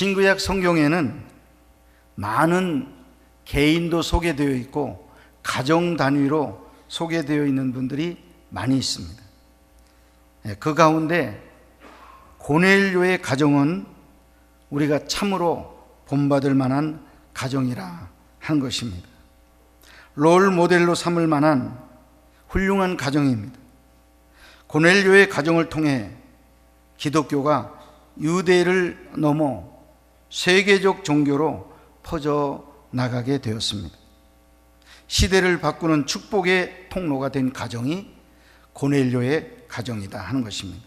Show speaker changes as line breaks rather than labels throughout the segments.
신구약 성경에는 많은 개인도 소개되어 있고 가정 단위로 소개되어 있는 분들이 많이 있습니다. 그 가운데 고넬료의 가정은 우리가 참으로 본받을 만한 가정이라 한 것입니다. 롤 모델로 삼을 만한 훌륭한 가정입니다. 고넬료의 가정을 통해 기독교가 유대를 넘어 세계적 종교로 퍼져 나가게 되었습니다. 시대를 바꾸는 축복의 통로가 된 가정이 고넬료의 가정이다 하는 것입니다.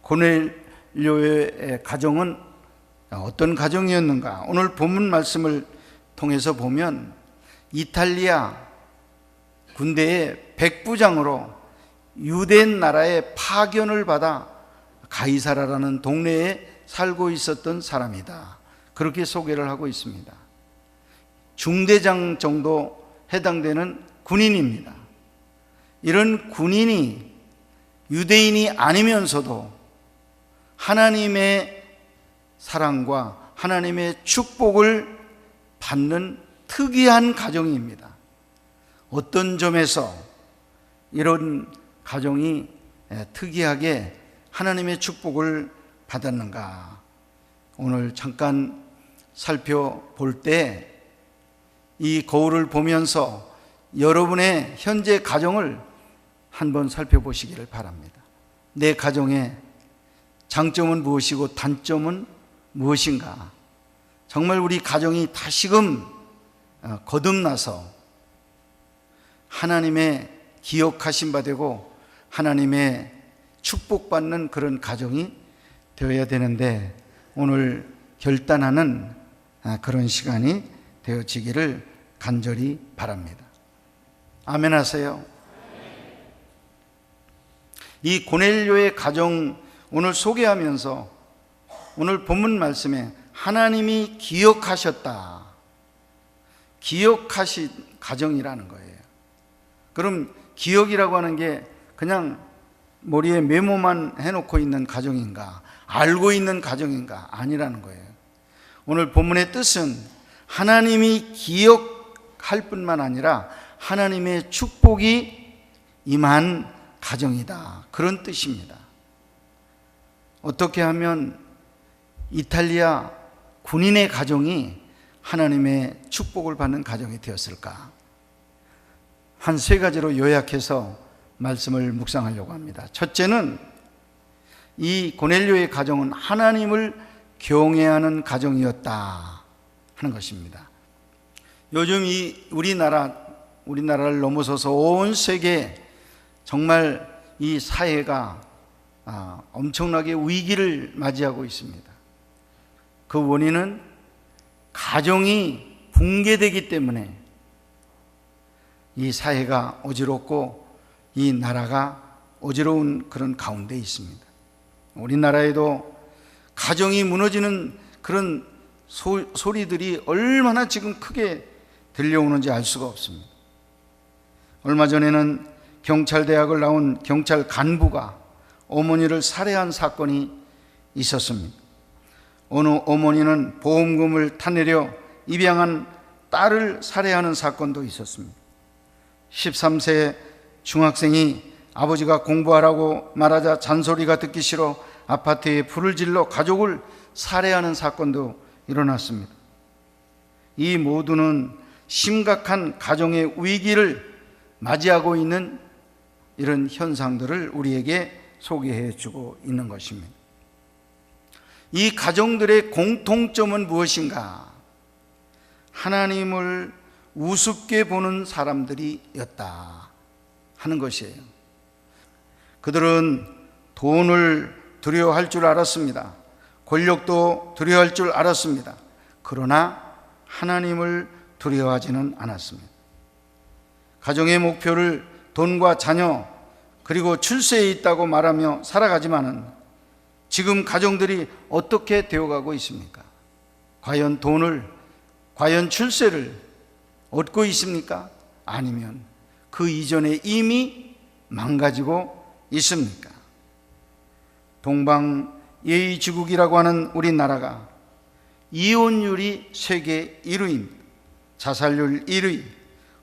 고넬료의 가정은 어떤 가정이었는가? 오늘 본문 말씀을 통해서 보면 이탈리아 군대의 백부장으로 유대 나라의 파견을 받아 가이사라라는 동네에 살고 있었던 사람이다, 그렇게 소개를 하고 있습니다. 중대장 정도 해당되는 군인입니다. 이런 군인이 유대인이 아니면서도 하나님의 사랑과 하나님의 축복을 받는 특이한 가정입니다. 어떤 점에서 이런 가정이 특이하게 하나님의 축복을 받았는가? 오늘 잠깐 살펴볼 때 이 거울을 보면서 여러분의 현재 가정을 한번 살펴보시기를 바랍니다. 내 가정의 장점은 무엇이고 단점은 무엇인가? 정말 우리 가정이 다시금 거듭나서 하나님의 기억하신 바 되고 하나님의 축복받는 그런 가정이 되어야 되는데, 오늘 결단하는 그런 시간이 되어지기를 간절히 바랍니다. 아멘 하세요. 이 고넬료의 가정 오늘 소개하면서 오늘 본문 말씀에 하나님이 기억하셨다, 기억하신 가정이라는 거예요. 그럼 기억이라고 하는 게 그냥 머리에 메모만 해놓고 있는 가정인가, 알고 있는 가정인가? 아니라는 거예요. 오늘 본문의 뜻은 하나님이 기억할 뿐만 아니라 하나님의 축복이 임한 가정이다, 그런 뜻입니다. 어떻게 하면 이탈리아 군인의 가정이 하나님의 축복을 받는 가정이 되었을까? 한 세 가지로 요약해서 말씀을 묵상하려고 합니다. 첫째는 이 고넬료의 가정은 하나님을 경외하는 가정이었다 하는 것입니다. 요즘 이 우리나라를 넘어서서 온 세계 정말 이 사회가 엄청나게 위기를 맞이하고 있습니다. 그 원인은 가정이 붕괴되기 때문에 이 사회가 어지럽고 이 나라가 어지러운 그런 가운데 있습니다. 우리나라에도 가정이 무너지는 그런 소리들이 얼마나 지금 크게 들려오는지 알 수가 없습니다. 얼마 전에는 경찰대학을 나온 경찰 간부가 어머니를 살해한 사건이 있었습니다. 어느 어머니는 보험금을 타내려 입양한 딸을 살해하는 사건도 있었습니다. 13세 중학생이 아버지가 공부하라고 말하자 잔소리가 듣기 싫어 아파트에 불을 질러 가족을 살해하는 사건도 일어났습니다. 이 모두는 심각한 가정의 위기를 맞이하고 있는 이런 현상들을 우리에게 소개해 주고 있는 것입니다. 이 가정들의 공통점은 무엇인가? 하나님을 우습게 보는 사람들이었다 하는 것이에요. 그들은 돈을 두려워할 줄 알았습니다. 권력도 두려워할 줄 알았습니다. 그러나 하나님을 두려워하지는 않았습니다. 가정의 목표를 돈과 자녀 그리고 출세에 있다고 말하며 살아가지만은 지금 가정들이 어떻게 되어가고 있습니까? 과연 돈을, 과연 출세를 얻고 있습니까? 아니면 그 이전에 이미 망가지고 있습니까? 동방 예의지국이라고 하는 우리나라가 이혼율이 세계 1위입니다. 자살률 1위,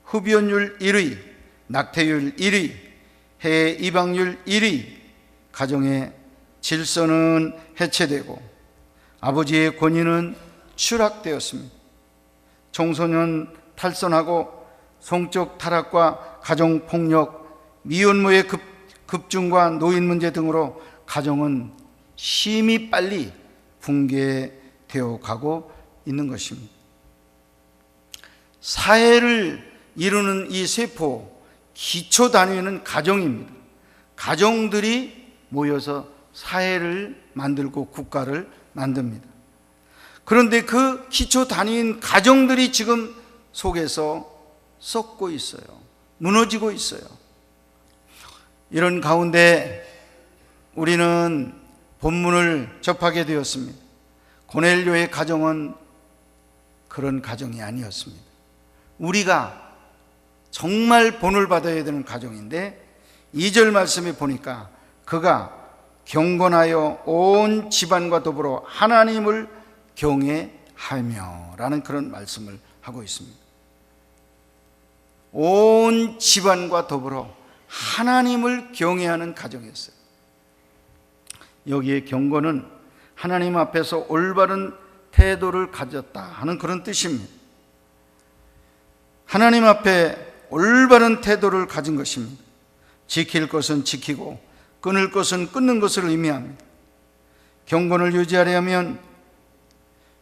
흡연율 1위, 낙태율 1위, 해외 입양률 1위, 가정의 질서는 해체되고 아버지의 권위는 추락되었습니다. 청소년 탈선하고 성적 타락과 가정폭력, 미혼모의 급증과 노인 문제 등으로 가정은 심히 빨리 붕괴되어 가고 있는 것입니다. 사회를 이루는 이 세포, 기초 단위는 가정입니다. 가정들이 모여서 사회를 만들고 국가를 만듭니다. 그런데 그 기초 단위인 가정들이 지금 속에서 썩고 있어요. 무너지고 있어요. 이런 가운데 우리는 본문을 접하게 되었습니다. 고넬료의 가정은 그런 가정이 아니었습니다. 우리가 정말 본을 받아야 되는 가정인데 2절 말씀에 보니까 그가 경건하여 온 집안과 더불어 하나님을 경외하며 라는 그런 말씀을 하고 있습니다. 온 집안과 더불어 하나님을 경외하는 가정이었어요. 여기에 경건은 하나님 앞에서 올바른 태도를 가졌다 하는 그런 뜻입니다. 하나님 앞에 올바른 태도를 가진 것입니다. 지킬 것은 지키고 끊을 것은 끊는 것을 의미합니다. 경건을 유지하려면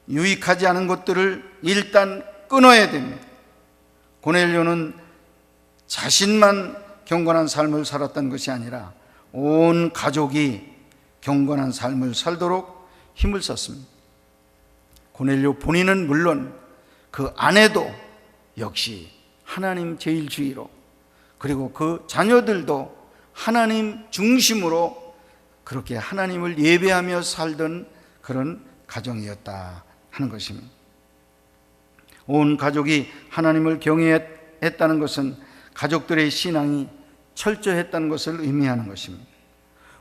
유익하지 않은 것들을 일단 끊어야 됩니다. 고넬료는 자신만 경건한 삶을 살았던 것이 아니라 온 가족이 경건한 삶을 살도록 힘을 썼습니다. 고넬료 본인은 물론 그 아내도 역시 하나님 제일주의로, 그리고 그 자녀들도 하나님 중심으로 그렇게 하나님을 예배하며 살던 그런 가정이었다 하는 것입니다. 온 가족이 하나님을 경외했다는 것은 가족들의 신앙이 철저했다는 것을 의미하는 것입니다.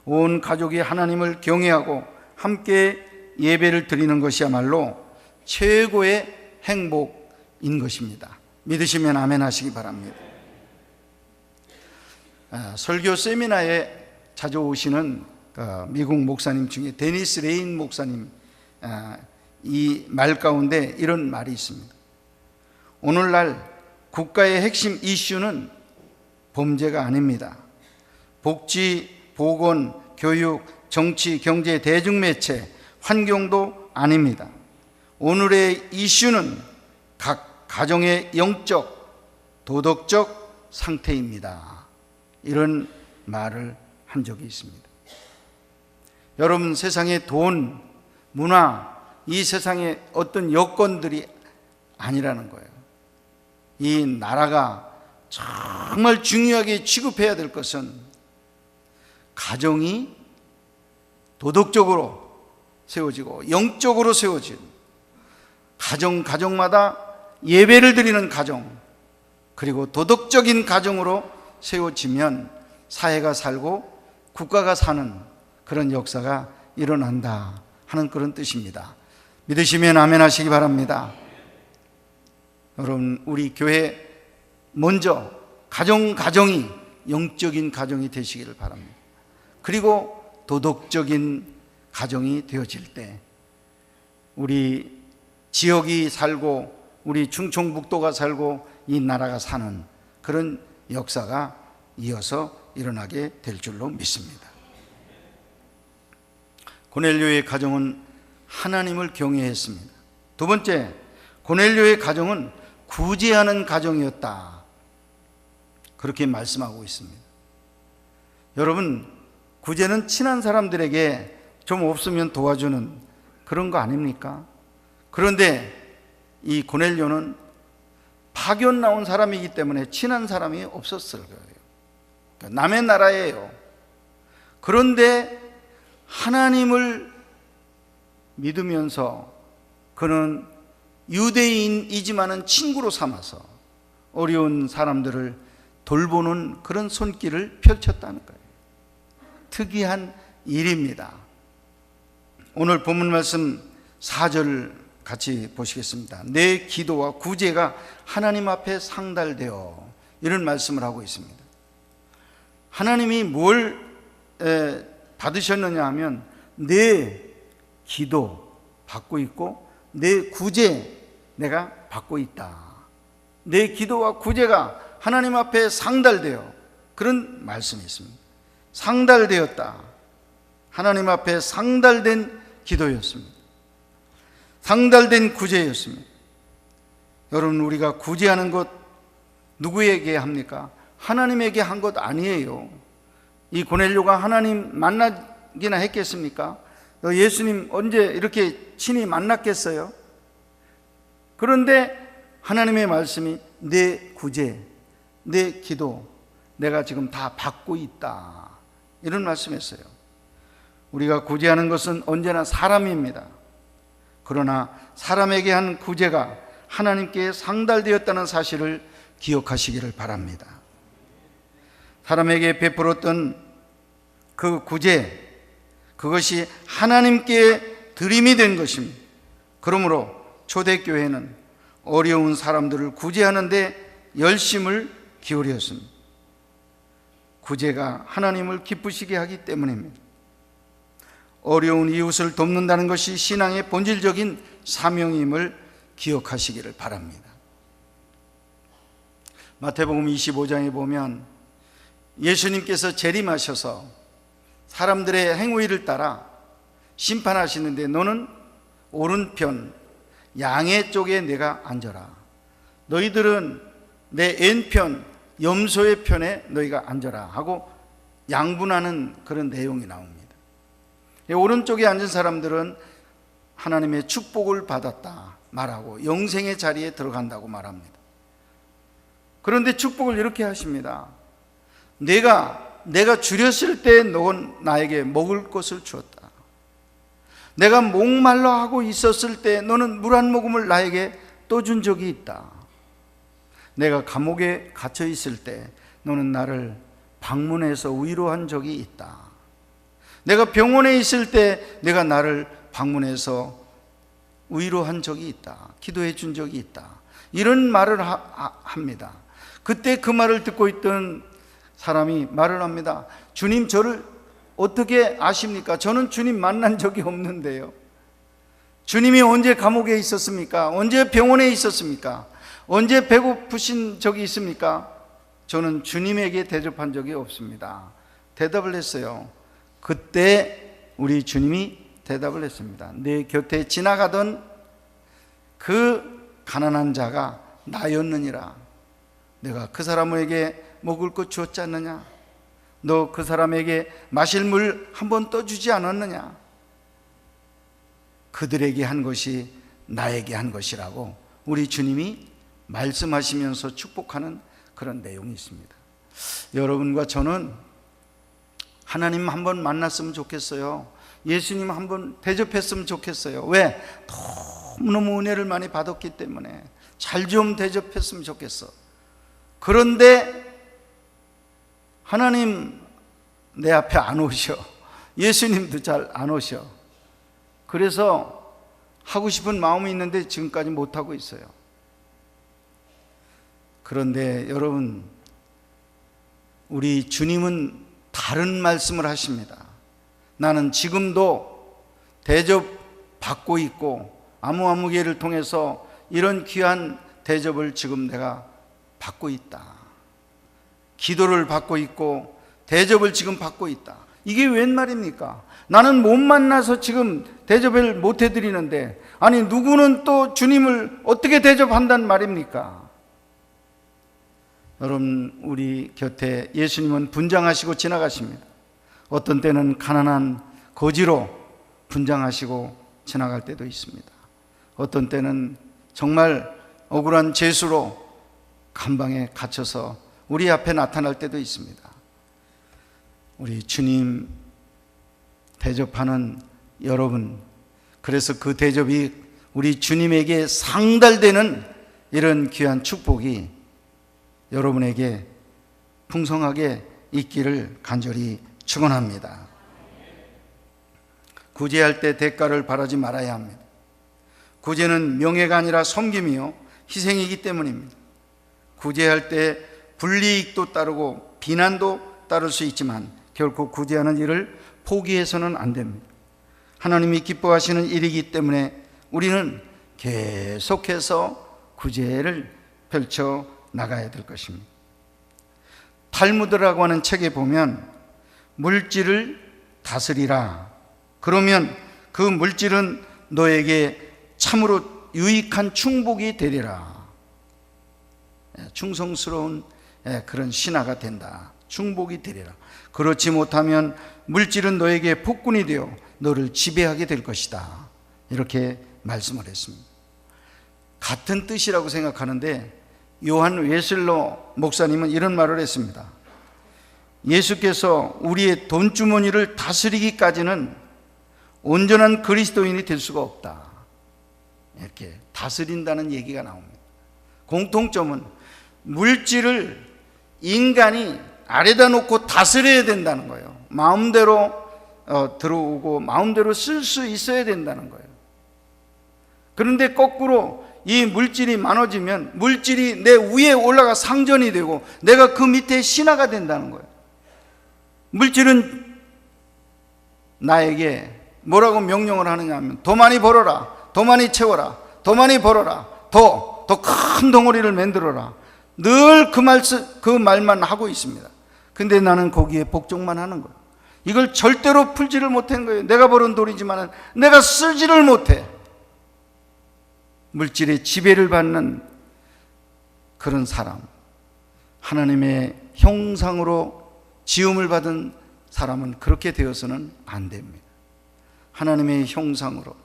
온 가족이 하나님을 경외하고 함께 예배를 드리는 것이야말로 최고의 행복인 것입니다. 믿으시면 아멘 하시기 바랍니다. 설교 세미나에 자주 오시는 미국 목사님 중에 데니스 레인 목사님, 이 말 가운데 이런 말이 있습니다. 오늘날 국가의 핵심 이슈는 범죄가 아닙니다. 복지, 보건, 교육, 정치, 경제, 대중매체, 환경도 아닙니다. 오늘의 이슈는 각 가정의 영적, 도덕적 상태입니다. 이런 말을 한 적이 있습니다. 여러분, 세상의 돈, 문화, 이 세상의 어떤 여건들이 아니라는 거예요. 이 나라가 정말 중요하게 취급해야 될 것은 가정이 도덕적으로 세워지고 영적으로 세워진 가정마다 예배를 드리는 가정, 그리고 도덕적인 가정으로 세워지면 사회가 살고 국가가 사는 그런 역사가 일어난다 하는 그런 뜻입니다. 믿으시면 아멘 하시기 바랍니다. 여러분, 우리 교회 먼저 가정이 영적인 가정이 되시기를 바랍니다. 그리고 도덕적인 가정이 되어질 때 우리 지역이 살고 우리 충청북도가 살고 이 나라가 사는 그런 역사가 이어서 일어나게 될 줄로 믿습니다. 고넬료의 가정은 하나님을 경외했습니다. 두 번째, 고넬료의 가정은 구제하는 가정이었다, 그렇게 말씀하고 있습니다. 여러분, 구제는 친한 사람들에게 좀 없으면 도와주는 그런 거 아닙니까? 그런데 이 고넬료는 파견 나온 사람이기 때문에 친한 사람이 없었을 거예요. 그러니까 남의 나라예요. 그런데 하나님을 믿으면서 그는 유대인이지만은 친구로 삼아서 어려운 사람들을 돌보는 그런 손길을 펼쳤다는 거예요. 특이한 일입니다. 오늘 본문 말씀 4절 같이 보시겠습니다. 내 기도와 구제가 하나님 앞에 상달되어, 이런 말씀을 하고 있습니다. 하나님이 뭘 받으셨느냐 하면 내 기도 받고 있고 내 구제 내가 받고 있다. 내 기도와 구제가 하나님 앞에 상달되어, 그런 말씀이 있습니다. 상달되었다. 하나님 앞에 상달된 기도였습니다. 상달된 구제였습니다. 여러분, 우리가 구제하는 것 누구에게 합니까? 하나님에게 한 것 아니에요. 이 고넬료가 하나님 만나기나 했겠습니까? 예수님 언제 이렇게 친히 만났겠어요? 그런데 하나님의 말씀이 내 구제, 내 기도 내가 지금 다 받고 있다, 이런 말씀했어요. 우리가 구제하는 것은 언제나 사람입니다. 그러나 사람에게 한 구제가 하나님께 상달되었다는 사실을 기억하시기를 바랍니다. 사람에게 베풀었던 그 구제, 그것이 하나님께 드림이 된 것입니다. 그러므로 초대교회는 어려운 사람들을 구제하는 데 열심을 기울였습니다. 구제가 하나님을 기쁘시게 하기 때문입니다. 어려운 이웃을 돕는다는 것이 신앙의 본질적인 사명임을 기억하시기를 바랍니다. 마태복음 25장에 보면 예수님께서 재림하셔서 사람들의 행위를 따라 심판하시는데, 너는 오른편 양의 쪽에 내가 앉아라, 너희들은 내 왼편 염소의 편에 너희가 앉아라 하고 양분하는 그런 내용이 나옵니다. 오른쪽에 앉은 사람들은 하나님의 축복을 받았다 말하고 영생의 자리에 들어간다고 말합니다. 그런데 축복을 이렇게 하십니다. 내가 줄였을 때 너는 나에게 먹을 것을 주었다. 내가 목말라 하고 있었을 때 너는 물 한 모금을 나에게 떠준 적이 있다. 내가 감옥에 갇혀 있을 때 너는 나를 방문해서 위로한 적이 있다. 내가 병원에 있을 때 내가 나를 방문해서 위로한 적이 있다. 기도해 준 적이 있다. 이런 말을 합니다. 그때 그 말을 듣고 있던 사람이 말을 합니다. 주님, 저를 어떻게 아십니까? 저는 주님 만난 적이 없는데요. 주님이 언제 감옥에 있었습니까? 언제 병원에 있었습니까? 언제 배고프신 적이 있습니까? 저는 주님에게 대접한 적이 없습니다. 대답을 했어요. 그때 우리 주님이 대답을 했습니다. 내 곁에 지나가던 그 가난한 자가 나였느니라. 내가 그 사람에게 먹을 것 주었지 않느냐? 너 그 사람에게 마실 물 한 번 떠주지 않았느냐? 그들에게 한 것이 나에게 한 것이라고 우리 주님이 말씀하시면서 축복하는 그런 내용이 있습니다. 여러분과 저는 하나님 한번 만났으면 좋겠어요. 예수님 한번 대접했으면 좋겠어요. 왜? 너무너무 은혜를 많이 받았기 때문에 잘 좀 대접했으면 좋겠어. 그런데 하나님 내 앞에 안 오셔. 예수님도 잘 안 오셔. 그래서 하고 싶은 마음이 있는데 지금까지 못하고 있어요. 그런데 여러분, 우리 주님은 다른 말씀을 하십니다. 나는 지금도 대접받고 있고 아무개를 통해서 이런 귀한 대접을 지금 내가 받고 있다. 기도를 받고 있고 대접을 지금 받고 있다. 이게 웬 말입니까? 나는 못 만나서 지금 대접을 못 해드리는데, 아니 누구는 또 주님을 어떻게 대접한단 말입니까? 여러분, 우리 곁에 예수님은 분장하시고 지나가십니다. 어떤 때는 가난한 거지로 분장하시고 지나갈 때도 있습니다. 어떤 때는 정말 억울한 죄수로 감방에 갇혀서 우리 앞에 나타날 때도 있습니다. 우리 주님 대접하는 여러분, 그래서 그 대접이 우리 주님에게 상달되는 이런 귀한 축복이 여러분에게 풍성하게 있기를 간절히 축원합니다. 구제할 때 대가를 바라지 말아야 합니다. 구제는 명예가 아니라 섬김이요 희생이기 때문입니다. 구제할 때 불이익도 따르고 비난도 따를 수 있지만 결코 구제하는 일을 포기해서는 안 됩니다. 하나님이 기뻐하시는 일이기 때문에 우리는 계속해서 구제를 펼쳐 나가야 될 것입니다. 탈무드라고 하는 책에 보면 물질을 다스리라. 그러면 그 물질은 너에게 참으로 유익한 충복이 되리라. 충성스러운 그런 신하가 된다. 충복이 되리라. 그렇지 못하면 물질은 너에게 폭군이 되어 너를 지배하게 될 것이다. 이렇게 말씀을 했습니다. 같은 뜻이라고 생각하는데 요한 웨슬러 목사님은 이런 말을 했습니다. 예수께서 우리의 돈주머니를 다스리기까지는 온전한 그리스도인이 될 수가 없다. 이렇게 다스린다는 얘기가 나옵니다. 공통점은 물질을 인간이 아래다 놓고 다스려야 된다는 거예요. 마음대로 들어오고 마음대로 쓸 수 있어야 된다는 거예요. 그런데 거꾸로 이 물질이 많아지면 물질이 내 위에 올라가 상전이 되고 내가 그 밑에 신하가 된다는 거예요. 물질은 나에게 뭐라고 명령을 하느냐 하면 더 많이 벌어라, 더 많이 채워라, 더 많이 벌어라, 더 큰 덩어리를 만들어라. 늘 그 말만 하고 있습니다. 근데 나는 거기에 복종만 하는 거예요. 이걸 절대로 풀지를 못한 거예요. 내가 벌은 돈이지만 내가 쓰지를 못해. 물질의 지배를 받는 그런 사람, 하나님의 형상으로 지음을 받은 사람은 그렇게 되어서는 안 됩니다. 하나님의 형상으로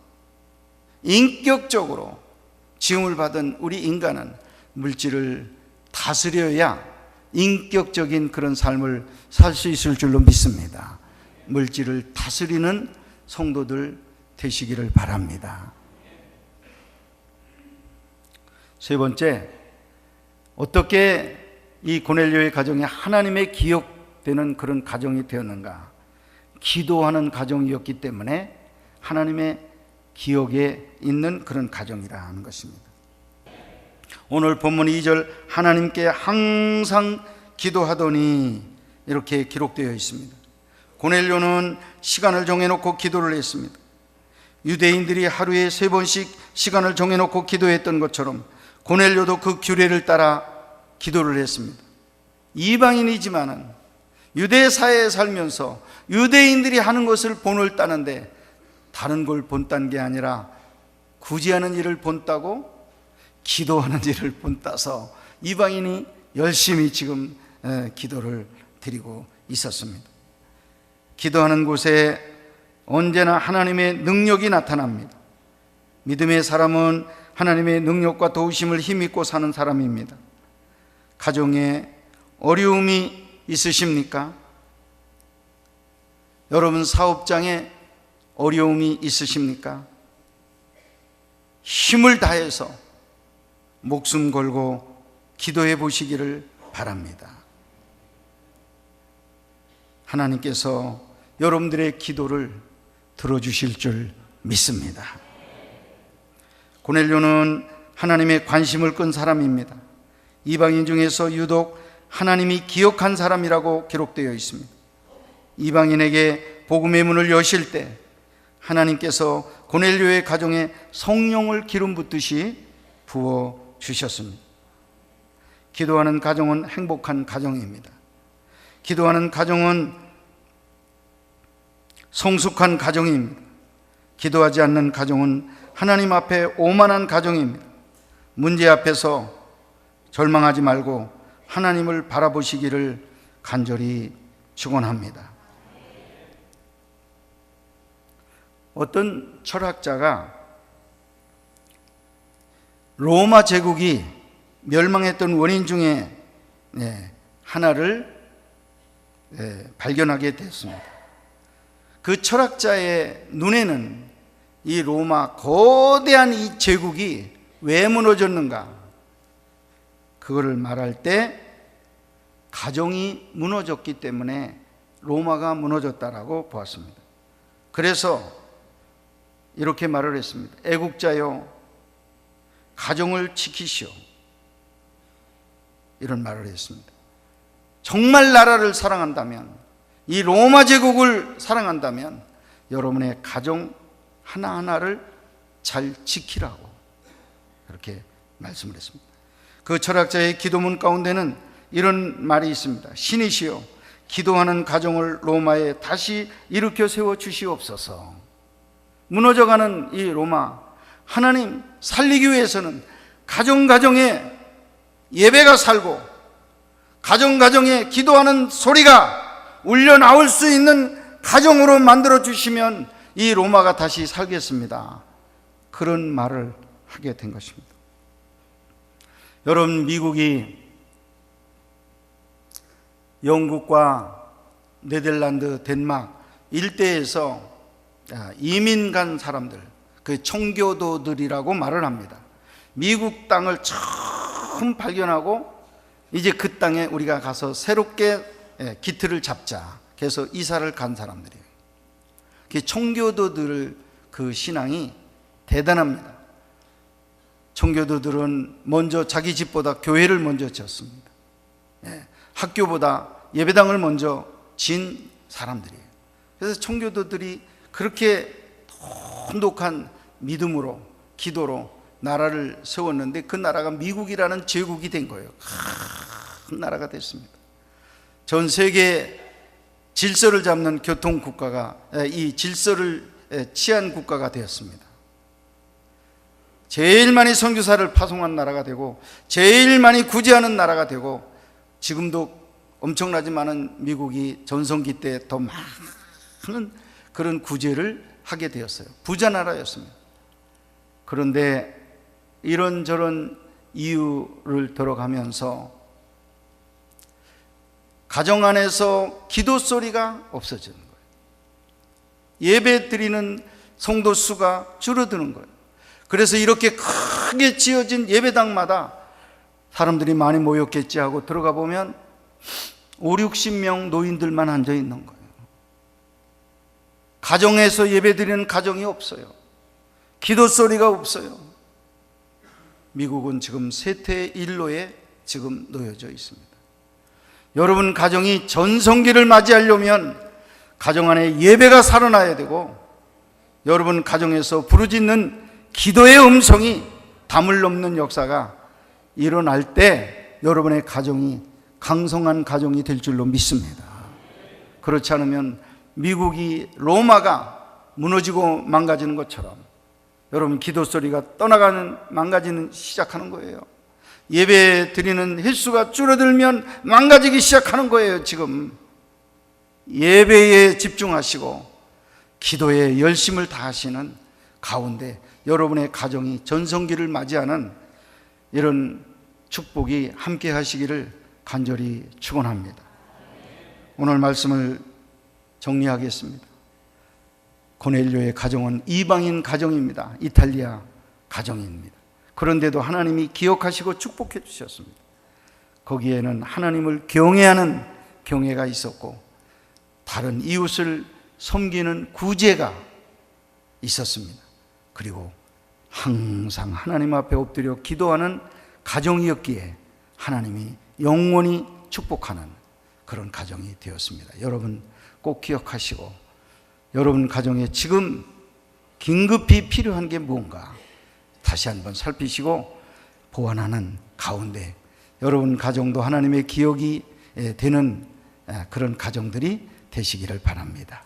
인격적으로 지음을 받은 우리 인간은 물질을 다스려야 인격적인 그런 삶을 살 수 있을 줄로 믿습니다. 물질을 다스리는 성도들 되시기를 바랍니다. 세 번째, 어떻게 이 고넬료의 가정이 하나님의 기억되는 그런 가정이 되었는가? 기도하는 가정이었기 때문에 하나님의 기억에 있는 그런 가정이라는 것입니다. 오늘 본문 2절 하나님께 항상 기도하더니 이렇게 기록되어 있습니다. 고넬료는 시간을 정해놓고 기도를 했습니다. 유대인들이 하루에 3번씩 시간을 정해놓고 기도했던 것처럼 고넬료도 그 규례를 따라 기도를 했습니다. 이방인이지만은 유대 사회에 살면서 유대인들이 하는 것을 본을 따는데 다른 걸 본딴 게 아니라 구제하는 일을 본따고 기도하는 일을 본따서 이방인이 열심히 지금 기도를 드리고 있었습니다. 기도하는 곳에 언제나 하나님의 능력이 나타납니다. 믿음의 사람은 하나님의 능력과 도우심을 힘입고 사는 사람입니다. 가정에 어려움이 있으십니까? 여러분 사업장에 어려움이 있으십니까? 힘을 다해서 목숨 걸고 기도해 보시기를 바랍니다. 하나님께서 여러분들의 기도를 들어주실 줄 믿습니다. 고넬료는 하나님의 관심을 끈 사람입니다. 이방인 중에서 유독 하나님이 기억한 사람이라고 기록되어 있습니다. 이방인에게 복음의 문을 여실 때 하나님께서 고넬료의 가정에 성령을 기름 붓듯이 부어 주셨습니다. 기도하는 가정은 행복한 가정입니다. 기도하는 가정은 성숙한 가정입니다. 기도하지 않는 가정은 하나님 앞에 오만한 가정입니다. 문제 앞에서 절망하지 말고 하나님을 바라보시기를 간절히 축원합니다. 어떤 철학자가 로마 제국이 멸망했던 원인 중에 하나를 발견하게 됐습니다. 그 철학자의 눈에는 이 로마 거대한 이 제국이 왜 무너졌는가? 그거를 말할 때 가정이 무너졌기 때문에 로마가 무너졌다라고 보았습니다. 그래서 이렇게 말을 했습니다. 애국자여 가정을 지키시오. 이런 말을 했습니다. 정말 나라를 사랑한다면, 이 로마 제국을 사랑한다면 여러분의 가정 하나하나를 잘 지키라고 그렇게 말씀을 했습니다. 그 철학자의 기도문 가운데는 이런 말이 있습니다. 신이시여, 기도하는 가정을 로마에 다시 일으켜 세워 주시옵소서. 무너져가는 이 로마, 하나님 살리기 위해서는 가정가정에 예배가 살고 가정가정에 기도하는 소리가 울려 나올 수 있는 가정으로 만들어 주시면 이 로마가 다시 살겠습니다. 그런 말을 하게 된 것입니다. 여러분, 미국이 영국과 네덜란드, 덴마크 일대에서 이민 간 사람들, 그 청교도들이라고 말을 합니다. 미국 땅을 처음 발견하고 이제 그 땅에 우리가 가서 새롭게 기틀을 잡자, 그래서 이사를 간 사람들이에요. 그 청교도들 그 신앙이 대단합니다. 청교도들은 먼저 자기 집보다 교회를 먼저 지었습니다. 학교보다 예배당을 먼저 지은 사람들이에요. 그래서 청교도들이 그렇게 돈독한 믿음으로, 기도로 나라를 세웠는데 그 나라가 미국이라는 제국이 된 거예요. 큰 나라가 됐습니다. 전 세계 질서를 잡는 교통국가가, 이 질서를 취한 국가가 되었습니다. 제일 많이 선교사를 파송한 나라가 되고 제일 많이 구제하는 나라가 되고, 지금도 엄청나지 많은 미국이 전성기 때 더 많은 그런 구제를 하게 되었어요. 부자 나라였습니다. 그런데 이런저런 이유를 들어가면서 가정 안에서 기도 소리가 없어지는 거예요. 예배 드리는 성도 수가 줄어드는 거예요. 그래서 이렇게 크게 지어진 예배당마다 사람들이 많이 모였겠지 하고 들어가 보면 5, 60명 노인들만 앉아 있는 거예요. 가정에서 예배 드리는 가정이 없어요. 기도 소리가 없어요. 미국은 지금 쇠퇴일로에 지금 놓여져 있습니다. 여러분 가정이 전성기를 맞이하려면 가정 안에 예배가 살아나야 되고, 여러분 가정에서 부르짖는 기도의 음성이 담을 넘는 역사가 일어날 때 여러분의 가정이 강성한 가정이 될 줄로 믿습니다. 그렇지 않으면 미국이 로마가 무너지고 망가지는 것처럼 여러분 기도 소리가 떠나가는, 망가지는 시작하는 거예요. 예배 드리는 횟수가 줄어들면 망가지기 시작하는 거예요. 지금 예배에 집중하시고 기도에 열심을 다하시는 가운데 여러분의 가정이 전성기를 맞이하는 이런 축복이 함께 하시기를 간절히 축원합니다. 오늘 말씀을 정리하겠습니다. 고넬료의 가정은 이방인 가정입니다. 이탈리아 가정입니다. 그런데도 하나님이 기억하시고 축복해 주셨습니다. 거기에는 하나님을 경외하는 경외가 있었고 다른 이웃을 섬기는 구제가 있었습니다. 그리고 항상 하나님 앞에 엎드려 기도하는 가정이었기에 하나님이 영원히 축복하는 그런 가정이 되었습니다. 여러분 꼭 기억하시고, 여러분 가정에 지금 긴급히 필요한 게 무언가 다시 한번 살피시고 보완하는 가운데 여러분 가정도 하나님의 기억이 되는 그런 가정들이 되시기를 바랍니다.